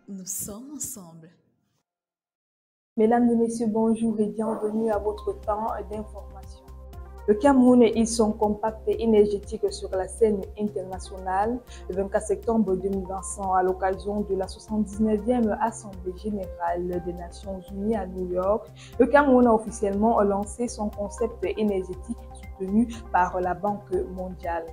nous sommes ensemble. Mesdames et messieurs, bonjour et bienvenue à votre temps d'information. Le Cameroun et son compact énergétique sur la scène internationale. Le 24 septembre 2025, à l'occasion de la 79e Assemblée générale des Nations unies à New York, le Cameroun a officiellement lancé son concept énergétique soutenu par la Banque mondiale.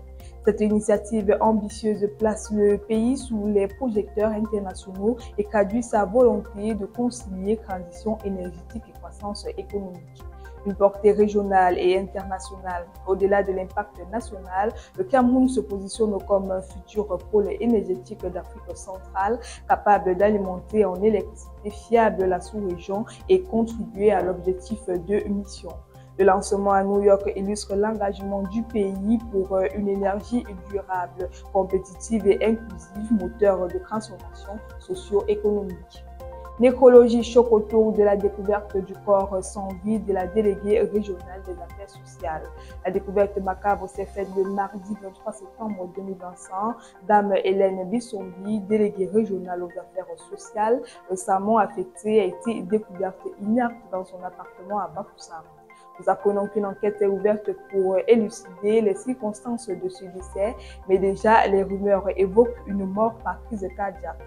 Cette initiative ambitieuse place le pays sous les projecteurs internationaux et traduit sa volonté de concilier transition énergétique et croissance économique. Une portée régionale et internationale. Au-delà de l'impact national, le Cameroun se positionne comme un futur pôle énergétique d'Afrique centrale, capable d'alimenter en électricité fiable la sous-région et contribuer à l'objectif de mission. Le lancement à New York illustre l'engagement du pays pour une énergie durable, compétitive et inclusive, moteur de transformation socio-économique. Nécrologie choque autour de la découverte du corps sans vie de la déléguée régionale des affaires sociales. La découverte macabre s'est faite le mardi 23 septembre 2025. Dame Hélène Bissombi, déléguée régionale aux affaires sociales, récemment affectée, a été découverte inerte dans son appartement à Bafoussam. Nous apprenons qu'une enquête est ouverte pour élucider les circonstances de ce décès, mais déjà les rumeurs évoquent une mort par crise cardiaque.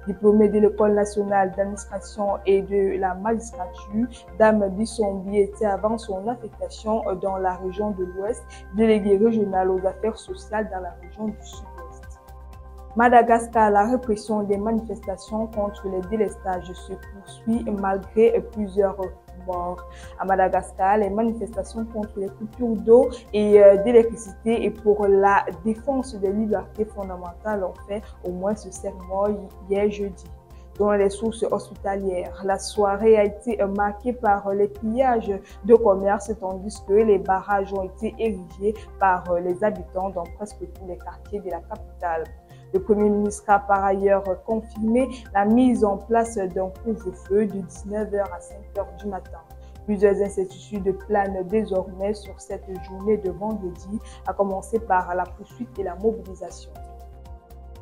Diplômée de l'École nationale d'administration et de la magistrature, Dame Bissombi était avant son affectation dans la région de l'Ouest, déléguée régionale aux affaires sociales dans la région du Sud-Ouest. Madagascar, la répression des manifestations contre les délestages se poursuit malgré plusieurs morts. À Madagascar, les manifestations contre les coupures d'eau et d'électricité et pour la défense des libertés fondamentales ont fait au moins 7 morts hier jeudi. Selon les sources hospitalières, la soirée a été marquée par les pillages de commerce tandis que les barrages ont été érigés par les habitants dans presque tous les quartiers de la capitale. Le Premier ministre a par ailleurs confirmé la mise en place d'un couvre-feu de 19h à 5h du matin. Plusieurs incertitudes planent désormais sur cette journée de vendredi, à commencer par la poursuite et la mobilisation.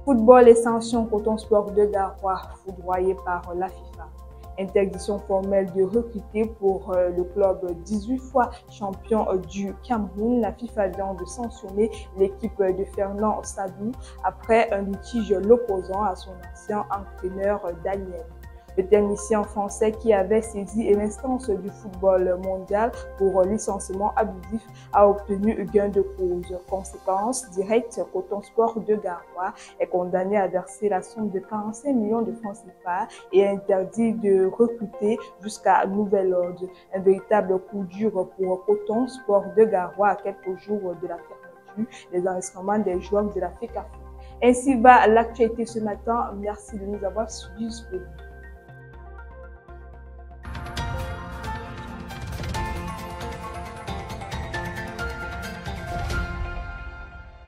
Football et sanctions Coton Sport de Garoua, foudroyé par la FIFA. Interdiction formelle de recruter pour le club 18 fois champion du Cameroun. La FIFA vient de sanctionner l'équipe de Fernand Sadou après un litige l'opposant à son ancien entraîneur Daniel. Le technicien français qui avait saisi l'instance du football mondial pour licenciement abusif a obtenu gain de cause. Conséquence directe, Coton Sport de Garoua est condamné à verser la somme de 45 millions de francs CFA et interdit de recruter jusqu'à nouvel ordre. Un véritable coup dur pour Coton Sport de Garoua à quelques jours de la fermeture des enregistrements des joueurs de la FECAFO. Ainsi va l'actualité ce matin. Merci de nous avoir suivis jusqu'au bout.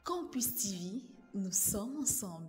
Campus TV, nous sommes ensemble.